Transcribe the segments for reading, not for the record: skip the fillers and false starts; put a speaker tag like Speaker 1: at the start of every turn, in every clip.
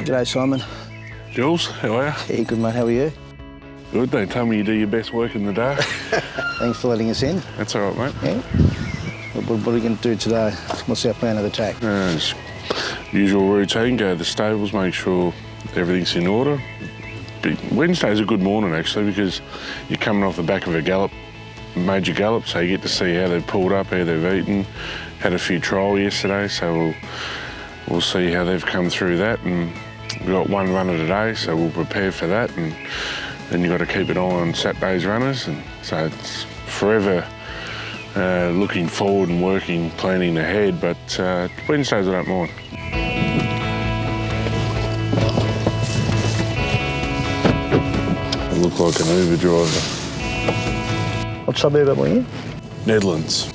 Speaker 1: G'day, Simon.
Speaker 2: Jules, how are you?
Speaker 1: Yeah, good, mate. How are you?
Speaker 2: Good. Don't tell me you do your best work in the day.
Speaker 1: Thanks for letting us in.
Speaker 2: That's all right, mate.
Speaker 1: Yeah. What are we going to do today? What's our plan of attack?
Speaker 2: It's usual routine, go to the stables, make sure everything's in order. Wednesday's a good morning, actually, because you're coming off the back of a major gallop, so you get to see how they've pulled up, how they've eaten. Had a few trial yesterday, so we'll see how they've come through that. And we've got one runner today, so we'll prepare for that. And then you've got to keep an eye on Saturday's runners. And so it's forever looking forward and working, planning ahead, but Wednesdays I don't mind. I look like an Uber driver.
Speaker 1: What suburb are we in?
Speaker 2: Netherlands.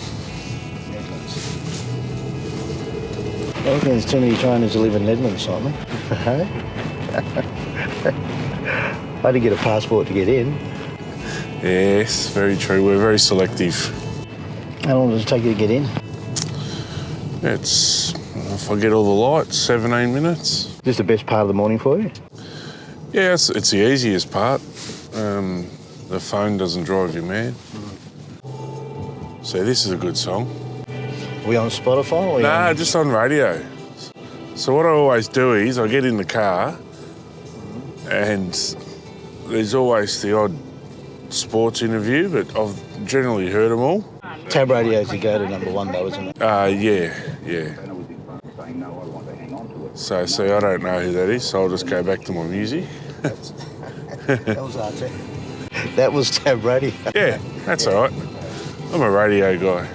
Speaker 1: I don't think there's too many trainers who live in Netherlands, Simon. I had to get a passport to get in.
Speaker 2: Yes, very true. We're very selective.
Speaker 1: How long does it take you to get in?
Speaker 2: It's, if I get all the lights, 17 minutes.
Speaker 1: Is this the best part of the morning for you?
Speaker 2: Yeah, it's the easiest part. The phone doesn't drive you mad. So this is a good song.
Speaker 1: Are we on Spotify? Or
Speaker 2: Nah, just on radio. So what I always do is I get in the car and there's always the odd sports interview, but I've generally heard them all.
Speaker 1: Tab radio's your go-to number one, though, isn't it?
Speaker 2: Yeah. So see, I don't know who that is, so I'll just go back to my music.
Speaker 1: That was our tab. That was Tab radio.
Speaker 2: Yeah, that's all right. I'm a radio guy.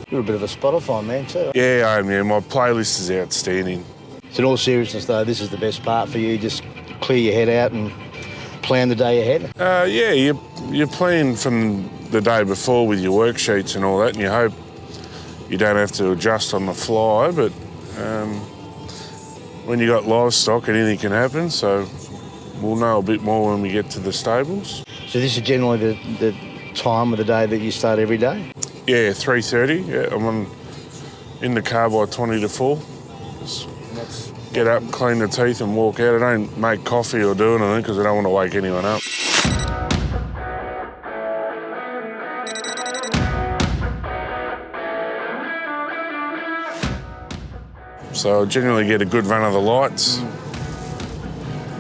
Speaker 1: You're a bit of a Spotify man too.
Speaker 2: Yeah, I am, yeah. My playlist is outstanding.
Speaker 1: So in all seriousness, though, this is the best part for you. Just clear your head out and plan the day ahead.
Speaker 2: Yeah, you're playing from the day before with your worksheets and all that, and you hope you don't have to adjust on the fly, but when you got livestock, anything can happen, so we'll know a bit more when we get to the stables.
Speaker 1: So this is generally the time of the day that you start every day?
Speaker 2: Yeah, 3:30. Yeah, I'm in the car by 20 to 4. Just get up, clean the teeth and walk out. I don't make coffee or do anything because I don't want to wake anyone up. So I generally get a good run of the lights.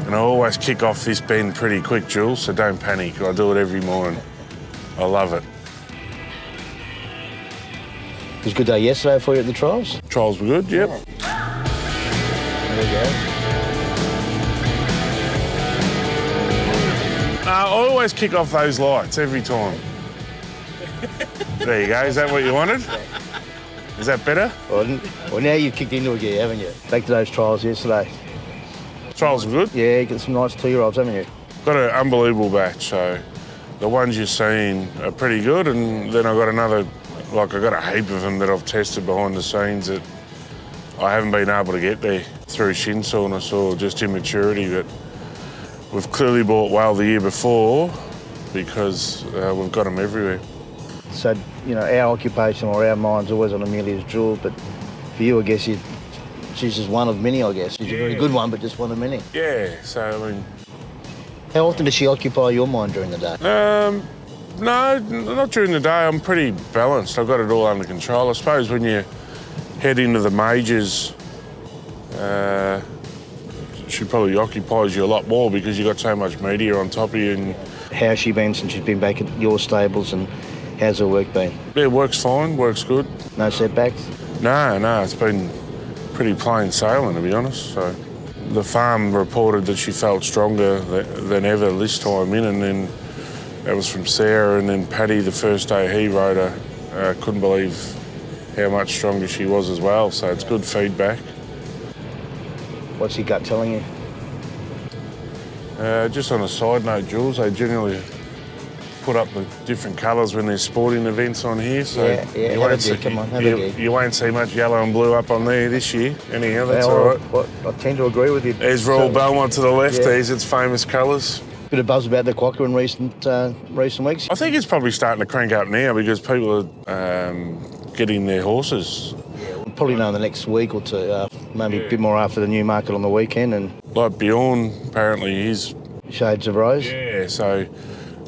Speaker 2: And I always kick off this bend pretty quick, Jules, so don't panic. I do it every morning. I love it.
Speaker 1: It was a good day yesterday for you at the trials?
Speaker 2: Trials were good, yep.
Speaker 1: There we go.
Speaker 2: I always kick off those lights every time. There you go. Is that what you wanted? Is that better?
Speaker 1: Well, now you've kicked into a gear, haven't you? Back to those trials yesterday.
Speaker 2: Trials were good.
Speaker 1: Yeah, you got some nice 2-year-olds, haven't you?
Speaker 2: Got an unbelievable batch, so the ones you're seeing are pretty good, and then I've got another, I got a heap of them that I've tested behind the scenes that I haven't been able to get there through shin soreness or just immaturity, but we've clearly bought well the year before because we've got them everywhere.
Speaker 1: So, our occupation or our mind's always on Amelia's jewel, but for you, I guess she's just one of many, I guess. She's a very good one, but just one of many.
Speaker 2: Yeah, so, I mean...
Speaker 1: How often does she occupy your mind during the day?
Speaker 2: No, not during the day. I'm pretty balanced. I've got it all under control. I suppose when you head into the majors, she probably occupies you a lot more because you've got so much media on top of you. And
Speaker 1: how's she been since she's been back at your stables, and how's her work been?
Speaker 2: Yeah, works fine, works good.
Speaker 1: No setbacks?
Speaker 2: No, it's been pretty plain sailing, to be honest. So the farm reported that she felt stronger than ever this time in, and then that was from Sarah, and then Paddy, the first day he rode her, couldn't believe how much stronger she was as well, so it's good feedback.
Speaker 1: What's your gut telling you?
Speaker 2: Just on a side note, Jules, they generally put up the different colours when there's sporting events on here, so
Speaker 1: you
Speaker 2: won't see much yellow and blue up on there this year. Anyhow, that's all right.
Speaker 1: I tend to agree with you.
Speaker 2: There's Royal Belmont to the left. There's its famous colours.
Speaker 1: Bit of buzz about the Quokka in recent weeks.
Speaker 2: I think it's probably starting to crank up now because people are getting their horses.
Speaker 1: Yeah, we'll probably know in the next week or two, maybe a bit more after the Newmarket on the weekend. And
Speaker 2: like Bjorn, apparently he's...
Speaker 1: Shades of Rose.
Speaker 2: Yeah, so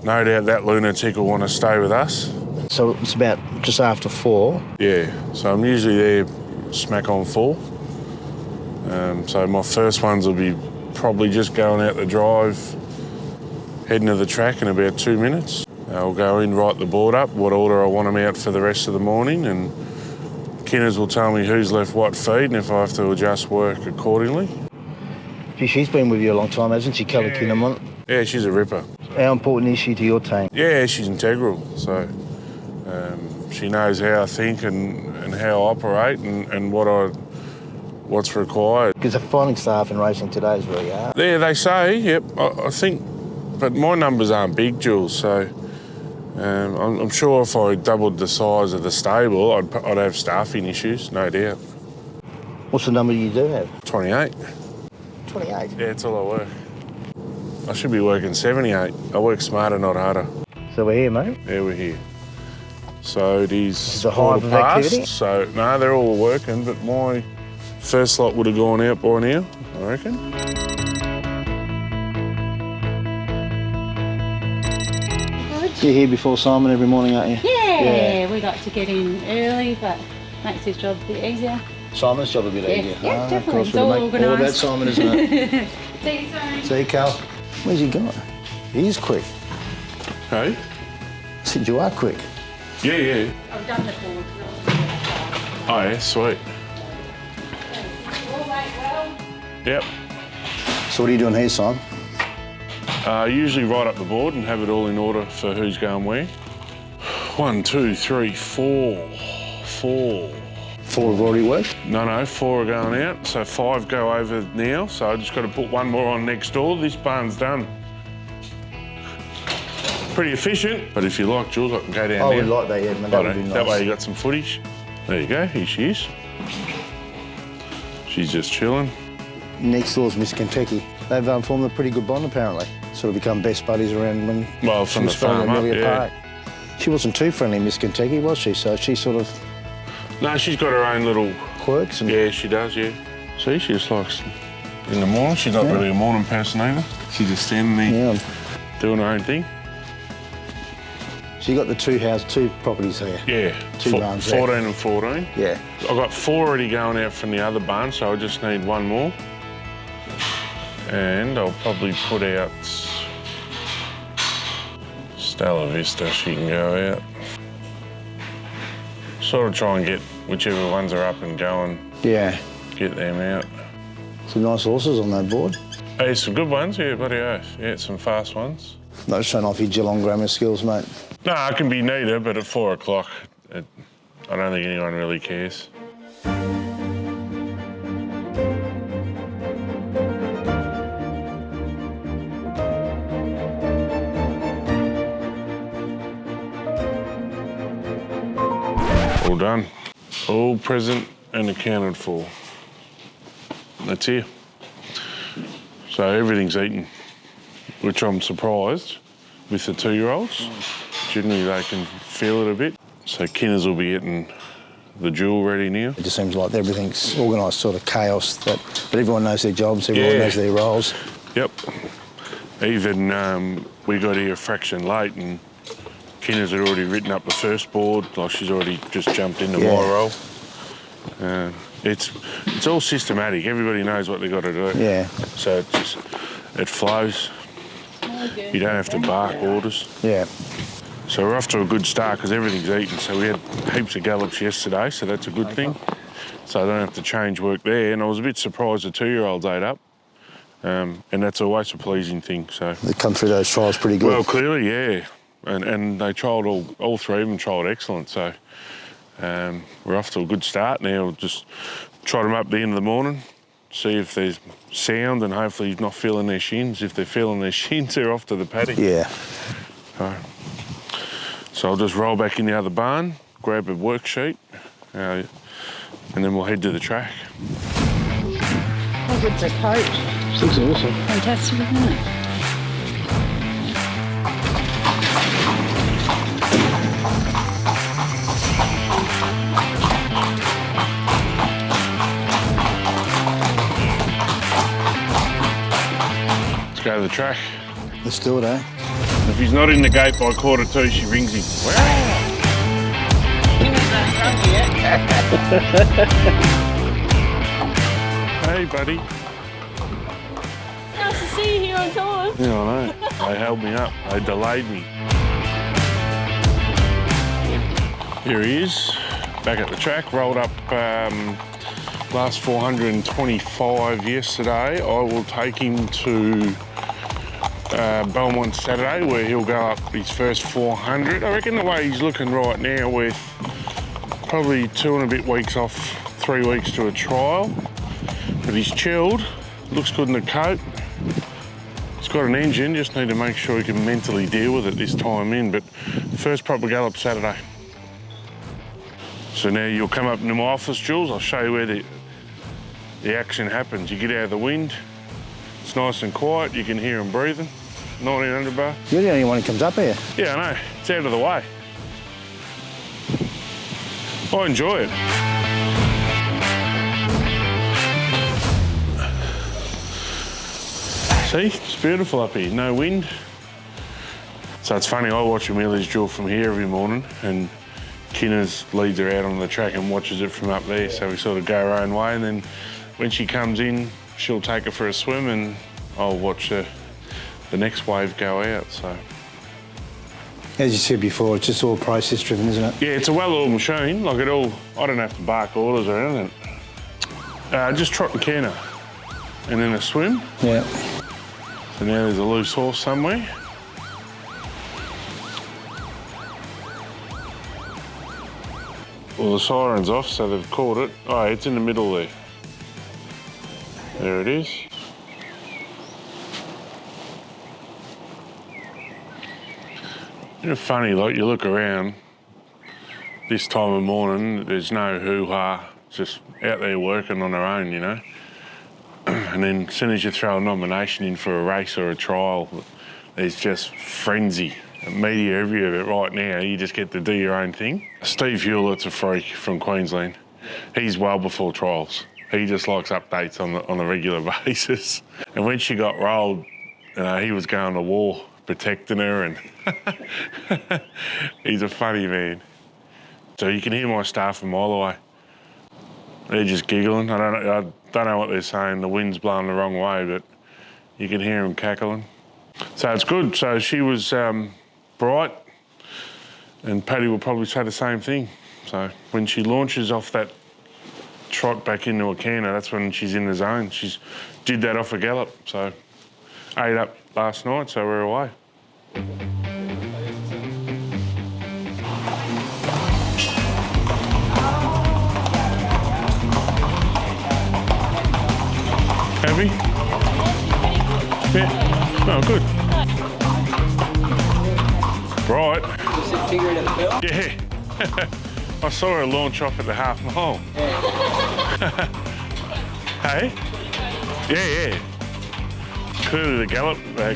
Speaker 2: no doubt that lunatic will want to stay with us.
Speaker 1: So it's about just after 4.
Speaker 2: Yeah, so I'm usually there smack on 4. So my first ones will be probably just going out the drive, heading to the track in about 2 minutes. I'll go in, write the board up, what order I want them out for the rest of the morning, and Kinners will tell me who's left what feed and if I have to adjust work accordingly.
Speaker 1: She's been with you a long time, hasn't she, Kelly Kinnaman?
Speaker 2: Yeah, she's a ripper.
Speaker 1: How important is she to your team?
Speaker 2: Yeah, she's integral. So she knows how I think and how I operate and what's required.
Speaker 1: Because finding staff in racing today is really hard.
Speaker 2: Yeah, they say, yep, I think, but my numbers aren't big, Jules, so I'm sure if I doubled the size of the stable, I'd have staffing issues, no doubt.
Speaker 1: What's the number you do have?
Speaker 2: 28.
Speaker 1: 28?
Speaker 2: Yeah, that's all I work. I should be working 78. I work smarter, not harder.
Speaker 1: So we're here, mate?
Speaker 2: Yeah, we're here. So it is...
Speaker 1: This is a hive of activity?
Speaker 2: So, no, they're all working, but my first lot would have gone out by now, I reckon.
Speaker 1: You're here before Simon every morning, aren't you?
Speaker 3: Yeah, we like to get in early, but makes his job a bit easier.
Speaker 1: Simon's job a bit easier.
Speaker 3: Yeah, definitely.
Speaker 1: Of course,
Speaker 3: It's
Speaker 1: we'll
Speaker 3: all
Speaker 1: make all about
Speaker 3: organised.
Speaker 1: Simon, isn't it?
Speaker 3: See you soon.
Speaker 1: See you, Carl. Where's he gone? He is quick.
Speaker 2: Hey?
Speaker 1: I said you are quick.
Speaker 2: Yeah.
Speaker 3: I've done the board.
Speaker 2: Oh, yeah, sweet. Yep.
Speaker 1: So what are you doing here, Simon?
Speaker 2: Usually write up the board and have it all in order for who's going where. 1, 2, 3, 4. 4.
Speaker 1: 4 have already worked?
Speaker 2: No, 4 are going out, so 5 go over now, so I just got to put 1 more on next door. This barn's done. Pretty efficient, but if you like, Jules, I can go down
Speaker 1: Oh,
Speaker 2: there.
Speaker 1: we like that, yeah, man. That would be nice.
Speaker 2: That way you got some footage. There you go, here she is. She's just chilling.
Speaker 1: Next door's Miss Kentucky. They've formed a pretty good bond, apparently. Sort of become best buddies around when
Speaker 2: Well,
Speaker 1: she
Speaker 2: from
Speaker 1: was
Speaker 2: the
Speaker 1: spelling
Speaker 2: farm up,
Speaker 1: Amelia
Speaker 2: yeah.
Speaker 1: Park. She wasn't too friendly, Miss Kentucky, was she? So she sort of
Speaker 2: No, she's got her own little...
Speaker 1: quirks and...
Speaker 2: Yeah, she does, yeah. See, she just likes... In the morning, she's not really a morning person either. She's just standing there doing her own thing.
Speaker 1: So you got the two properties here?
Speaker 2: Yeah.
Speaker 1: 2 barns there.
Speaker 2: 14 and 14.
Speaker 1: Yeah.
Speaker 2: I've got 4 already going out from the other barn, so I just need 1 more. And I'll probably put out Stella Vista, she can go out. Sort of try and get whichever ones are up and going,
Speaker 1: Yeah.
Speaker 2: get them out.
Speaker 1: Some nice horses on that board.
Speaker 2: Hey, some good ones, yeah, bloody oath. Yeah, some fast ones.
Speaker 1: Not showing off your Geelong grammar skills, mate.
Speaker 2: No, I can be neither, but at 4 o'clock, I don't think anyone really cares. All done. All present and accounted for. That's here. So everything's eaten, which I'm surprised with the 2-year-olds. Generally they can feel it a bit. So Kinners will be getting the jewel ready now.
Speaker 1: It just seems like everything's organised sort of chaos, but everyone knows their jobs, everyone knows their roles.
Speaker 2: Yep. Even we got here a fraction late and Kinners had already written up the first board, like she's already just jumped into my role. It's all systematic. Everybody knows what they've got to do.
Speaker 1: Yeah.
Speaker 2: So it flows. You don't have to bark orders.
Speaker 1: Yeah.
Speaker 2: So we're off to a good start because everything's eaten. So we had heaps of gallops yesterday, so that's a good thing. So I don't have to change work there. And I was a bit surprised the 2-year-olds ate up. And that's always a pleasing thing. So
Speaker 1: They come through those trials pretty good.
Speaker 2: well, clearly, yeah. And they trialled all 3 of them trialled excellent. So we're off to a good start now. We'll just trot them up at the end of the morning, see if there's sound, and hopefully he's not feeling their shins. If they're feeling their shins, they're off to the paddock.
Speaker 1: Yeah.
Speaker 2: So I'll just roll back in the other barn, grab a worksheet, and then we'll head to the track.
Speaker 3: How good's a coach?
Speaker 1: Looks awesome.
Speaker 3: Fantastic, isn't it?
Speaker 2: go to the track.
Speaker 1: Let's do it, eh?
Speaker 2: If he's not in the gate by 1:45, she rings him. Wow. Hey, buddy.
Speaker 4: Nice to see you here on time.
Speaker 2: Yeah, I know. They held me up. They delayed me. Here he is, back at the track, rolled up last 425 yesterday. I will take him to Belmont Saturday, where he'll go up his first 400. I reckon the way he's looking right now, with probably 2 and a bit weeks off, 3 weeks to a trial, but he's chilled, looks good in the coat. He's got an engine, just need to make sure he can mentally deal with it this time in, but first proper gallop Saturday. So now you'll come up into my office, Jules, I'll show you where the action happens. You get out of the wind, it's nice and quiet, you can hear him breathing. 1900 bar.
Speaker 1: You're the only one who comes up here.
Speaker 2: Yeah, I know, it's out of the way. I enjoy it. See, it's beautiful up here, no wind. So it's funny, I watch Amelia's drill from here every morning, and Kinners leads her out on the track and watches it from up there, so we sort of go our own way, and then when she comes in, she'll take her for a swim and I'll watch the next wave go out, so.
Speaker 1: As you said before, it's just all process driven, isn't it?
Speaker 2: Yeah, it's a well-oiled machine, like it all, I don't have to bark orders or anything. Just trot and canter, and then a swim.
Speaker 1: Yeah.
Speaker 2: So now there's a loose horse somewhere. Well, the siren's off, so they've caught it. Oh, it's in the middle there. There it is. Isn't it funny, like you look around this time of morning, there's no hoo-ha, just out there working on their own, you know? And then as soon as you throw a nomination in for a race or a trial, there's just frenzy. Media everywhere, but right now you just get to do your own thing. Steve Hewlett's a freak from Queensland. He's well before trials. He just likes updates on a regular basis. And when she got rolled, he was going to war, protecting her, and he's a funny man. So you can hear my staff a mile away. They're just giggling. I don't know what they're saying. The wind's blowing the wrong way, but you can hear them cackling. So it's good. So she was bright, and Paddy will probably say the same thing. So when she launches off that trot back into a canter, that's when she's in the zone. She's did that off a gallop, so 8 up last night, so we're away. Happy? Yeah. Oh, good. Right. Yeah. I saw her launch off at the half mile. Hey? Yeah. Clearly the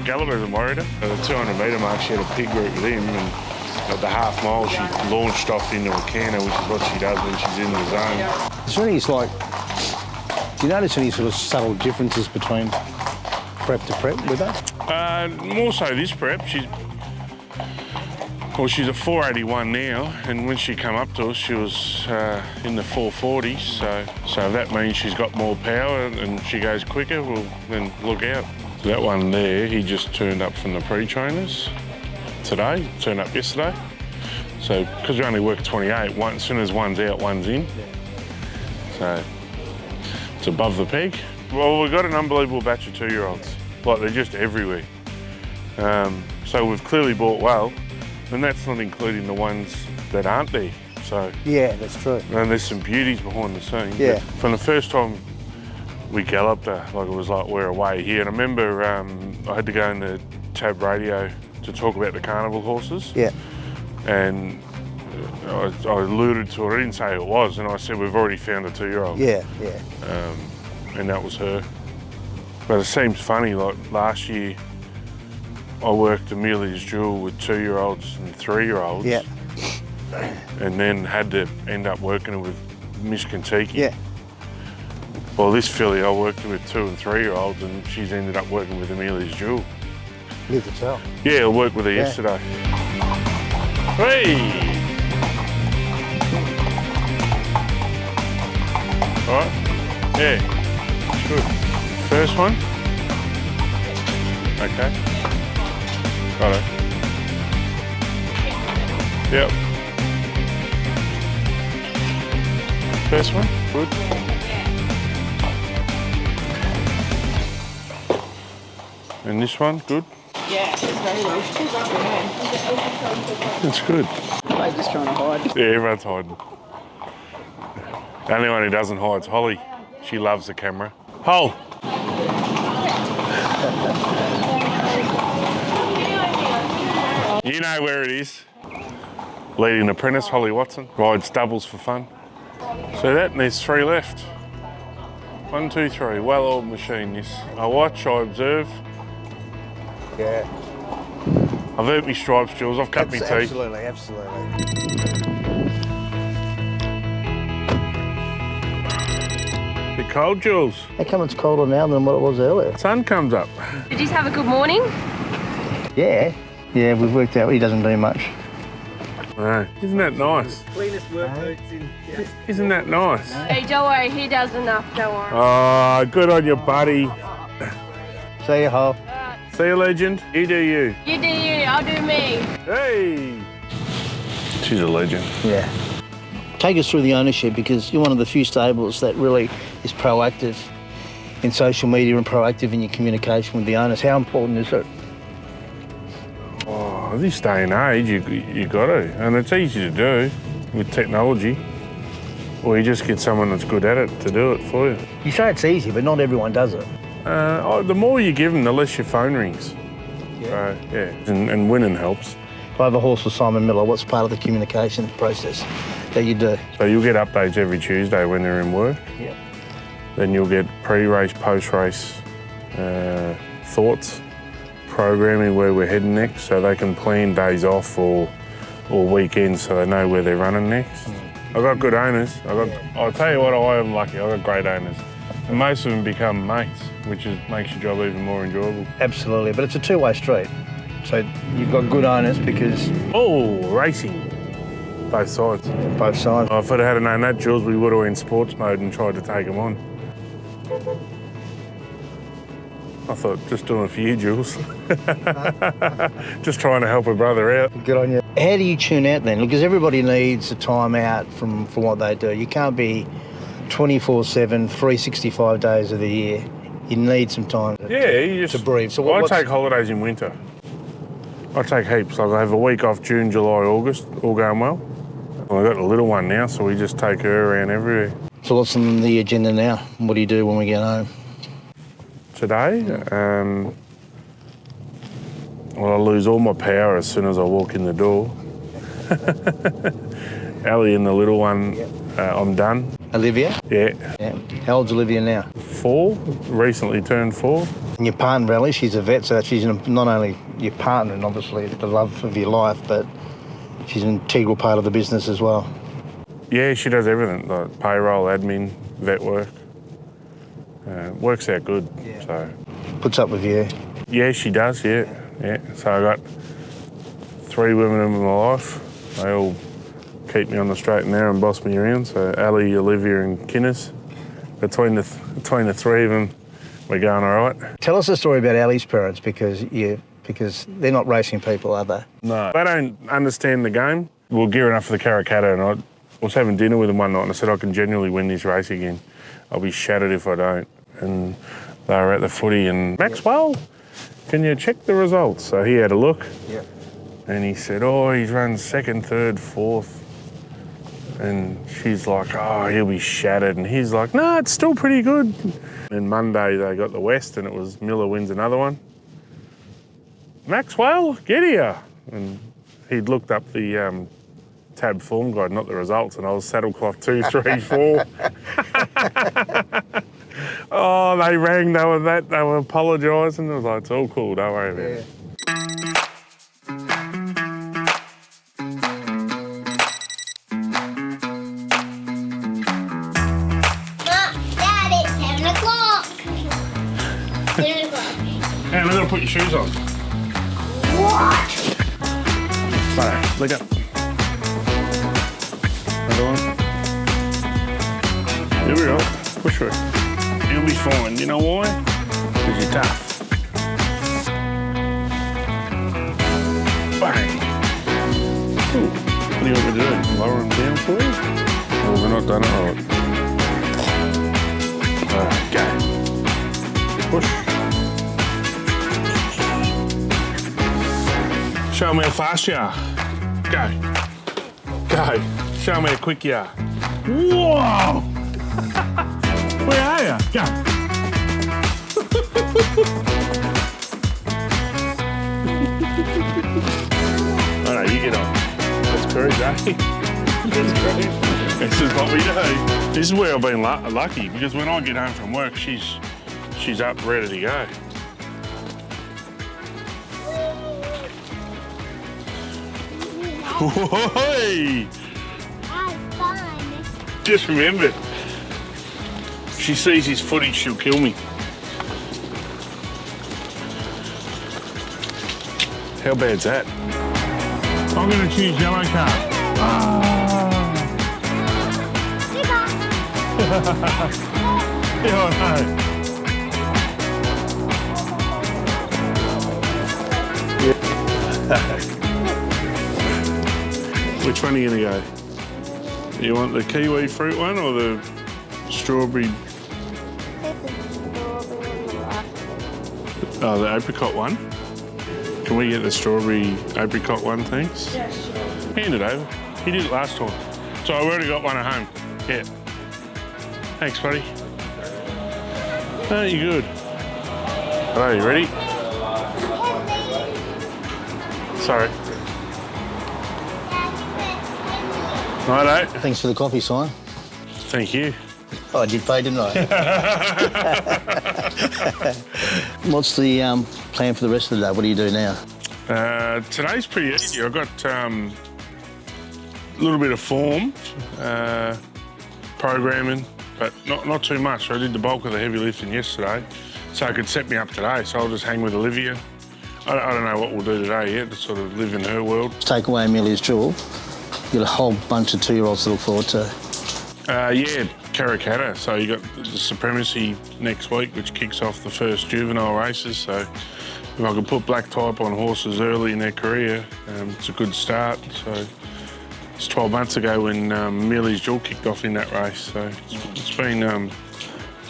Speaker 2: galloper isn't worried her. At the 200 metre mark, she had a pig group with him, and at the half mile, she launched off into a canter, which is what she does when she's in the zone.
Speaker 1: Is there any, do you notice any sort of subtle differences between prep to prep with that?
Speaker 2: More so this prep. She's a 481 now, and when she come up to us, she was in the 440s. So that means she's got more power and she goes quicker. Well, then look out. So that one there, he just turned up from the pre-trainers today. Turned up yesterday. So because we only work 28, as soon as one's out, one's in. So it's above the peg. Well, we've got an unbelievable batch of 2-year-olds. Like, they're just everywhere. So we've clearly bought well, and that's not including the ones that aren't there. So
Speaker 1: yeah, that's true.
Speaker 2: And there's some beauties behind the scenes.
Speaker 1: Yeah.
Speaker 2: But from the first time we galloped her, like, it was like we're away here. And I remember I had to go into Tab Radio to talk about the carnival horses.
Speaker 1: Yeah.
Speaker 2: And I alluded to it. I didn't say who it was, and I said we've already found a 2-year-old.
Speaker 1: Yeah.
Speaker 2: And that was her. But it seems funny, like last year I worked Amelia's jewel with 2-year-olds and 3-year-olds.
Speaker 1: Yeah.
Speaker 2: And then had to end up working with Miss Kentucky.
Speaker 1: Yeah.
Speaker 2: Well, this filly, I worked with 2 and 3-year-olds, and she's ended up working with Amelia's jewel.
Speaker 1: Live to tell.
Speaker 2: Yeah, I worked with her yesterday. Hey! All right. Yeah. Good. First one. Okay. Righto. Yep. First one. Good. And this one, good.
Speaker 4: Yeah, it's very loose. Pulls up your hand.
Speaker 2: That's good.
Speaker 4: They're just trying to hide.
Speaker 2: Yeah, everyone's hiding. The only one who doesn't hide is Holly. She loves the camera. Hole. You know where it is. Leading apprentice, Holly Watson. Rides doubles for fun. So that, and there's 3 left. 1, 2, 3. Well-oiled machine, this. I watch, I observe.
Speaker 1: Yeah.
Speaker 2: I've earned my stripes, Jules. I've cut my teeth.
Speaker 1: Absolutely, absolutely.
Speaker 2: Bit cold, Jules.
Speaker 1: How come it's colder now than what it was earlier?
Speaker 2: Sun comes up.
Speaker 5: Did you have a good morning?
Speaker 1: Yeah. Yeah, we've worked out he doesn't do much.
Speaker 2: No. Isn't that nice?
Speaker 6: Cleanest work boots in. Yeah.
Speaker 2: Isn't that nice?
Speaker 5: Hey, don't worry, he does enough, don't worry.
Speaker 2: Oh, good on you, buddy.
Speaker 1: See you, Hole.
Speaker 2: See you, legend. You do you.
Speaker 5: You do you, I'll do me.
Speaker 2: Hey! She's a legend.
Speaker 1: Yeah. Take us through the ownership, because you're one of the few stables that really is proactive in social media and proactive in your communication with the owners. How important is it?
Speaker 2: Oh, this day and age, you got to. And it's easy to do with technology. Or you just get someone that's good at it to do it for you.
Speaker 1: You say it's easy, but not everyone does it.
Speaker 2: The more you give them, the less your phone rings.
Speaker 1: Yeah.
Speaker 2: Yeah. And winning helps.
Speaker 1: If I have a horse with Simon Miller, what's part of the communication process that you do?
Speaker 2: So you'll get updates every Tuesday when they're in work.
Speaker 1: Yeah.
Speaker 2: Then you'll get pre-race, post-race thoughts, programming where we're heading next, so they can plan days off or weekends so they know where they're running next. I've got good owners. I'll tell you what, I am lucky. I've got great owners. And most of them become mates, which makes your job even more enjoyable.
Speaker 1: Absolutely, but it's a two-way street. So you've got good owners because...
Speaker 2: Oh, racing. Both sides.
Speaker 1: Both sides.
Speaker 2: Oh, if I'd had known that, Jules, we would have went sports mode and tried to take them on. I thought, just doing it for you, Jules. Just trying to help a brother out.
Speaker 1: Good on you. How do you tune out then? Because everybody needs a time out from what they do. You can't be 24/7, 365 days of the year. You need some time to breathe. So
Speaker 2: I take holidays in winter. I take heaps. Like I have a week off June, July, August, all going well. I've got a little one now, so we just take her around everywhere.
Speaker 1: So what's on the agenda now? What do you do when we get home?
Speaker 2: Today, well, I lose all my power as soon as I walk in the door. Ellie and the little one, I'm done.
Speaker 1: Olivia?
Speaker 2: Yeah.
Speaker 1: How old's Olivia now?
Speaker 2: 4, recently turned 4.
Speaker 1: And your partner, Ellie, she's a vet, so she's not only your partner and obviously the love of your life, but she's an integral part of the business as well.
Speaker 2: Yeah, she does everything, like payroll, admin, vet work. Works out good, so.
Speaker 1: Puts up with you?
Speaker 2: Yeah, she does, yeah. So I got 3 women in my life. They all keep me on the straight and narrow and boss me around. So Ali, Olivia and Kinnis, between the 3 of them, we're going all right. Tell
Speaker 1: us a story about Ali's parents, because they're not racing people, are they?
Speaker 2: No. They don't understand the game. We were gearing up for the Karrakatta and I was having dinner with them one night and I said, I can genuinely win this race again. I'll be shattered if I don't. And they were at the footy and, Maxwell, can you check the results? So he had a look.
Speaker 1: Yeah.
Speaker 2: And he said, oh, he's run 2nd, 3rd, 4th. And she's like, oh, he'll be shattered. And he's like, no, it's still pretty good. And Monday they got the West and it was Miller wins another one. Maxwell, get here. And he'd looked up the tab form guide, not the results, and I was saddlecloth 2, 3, 4. Oh, they rang, they were apologising. I was like, it's all cool, don't worry about it. And I've got to put your shoes on. What? Right, leg up. Another one. Here we go. Push through. You'll be fine. You know why? Because you're tough. Bang. Ooh. What do you want me to do? Lower them down for you? Oh, we're not done it right. Alright, go. Push. Show me how fast you are. Go. Go. Show me how quick you are. Whoa! Where are you? Go. All right, you get on. That's cruise, eh? That's cruise. This is what we do. This is where I've been lucky, because when I get home from work, she's up, ready to go. Hey! Just remember, if she sees his footage, she'll kill me. How bad's that? I'm going to choose yellow car. Yeah, I know. Which one are you going to go? You want the kiwi fruit one or the strawberry? Oh, the apricot one? Can we get the strawberry apricot one, thanks? Yeah, sure. Hand it over. He did it last time. So I've already got one at home. Yeah. Thanks, buddy. Oh, you're good. All right, you ready? Sorry. Righto.
Speaker 1: Thanks for the coffee, Simon.
Speaker 2: Thank you.
Speaker 1: Oh, I did pay, didn't I? What's the plan for the rest of the day? What do you do now?
Speaker 2: Today's pretty easy. I've got a little bit of form, programming, but not too much. I did the bulk of the heavy lifting yesterday, so it could set me up today. So I'll just hang with Olivia. I don't know what we'll do today yet, to sort of live in her world.
Speaker 1: Take away Amelia's jewel. You've got a whole bunch of 2-year-olds to look forward to.
Speaker 2: Yeah, Karrakatta. So you got the Supremacy next week, which kicks off the first juvenile races. So if I could put black type on horses early in their career, it's a good start. So it's 12 months ago when Amelia's jewel kicked off in that race. So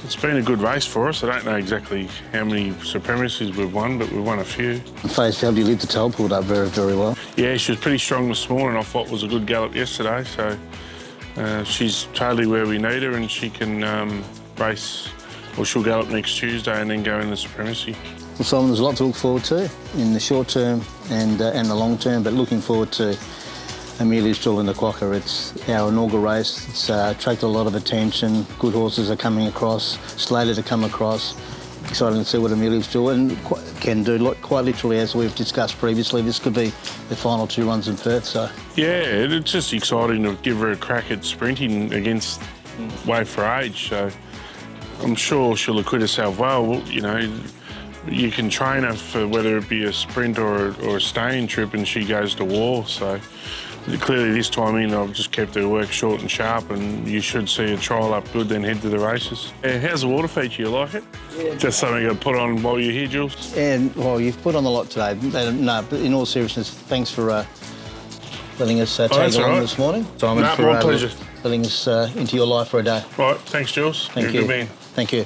Speaker 2: it's been a good race for us. I don't know exactly how many Supremacies we've won, but we've won a few.
Speaker 1: Face value, Liv Tatel pulled up very, very well.
Speaker 2: Yeah, she was pretty strong this morning off what was a good gallop yesterday. So she's totally where we need her, and she can race, or she'll gallop next Tuesday and then go in the Supremacy.
Speaker 1: Well, Simon, there's a lot to look forward to in the short term and the long term, but looking forward to Amelia's jewel in the Quokka. It's our inaugural race. It's attracted a lot of attention. Good horses are coming across, slated to come across. Exciting to see what Amelia's jewel can do. Quite literally, as we've discussed previously, this could be the final 2 runs in Perth. So
Speaker 2: yeah, it's just exciting to give her a crack at sprinting against Way for Age. So I'm sure she'll acquit herself well. You know, you can train her for whether it be a sprint or a staying trip, and she goes to war. So clearly this time in, I've just kept her work short and sharp, and you should see a trial up good, then head to the races. How's the water feature? You like it? Yeah. Just something to put on while you're here, Jules?
Speaker 1: And, well, you've put on a lot today. No, but in all seriousness, thanks for letting us take along this morning. Simon,
Speaker 2: my pleasure.
Speaker 1: Letting us into your life for a day.
Speaker 2: Right, thanks, Jules.
Speaker 1: Thank you.
Speaker 2: You're a good man.
Speaker 1: Thank you.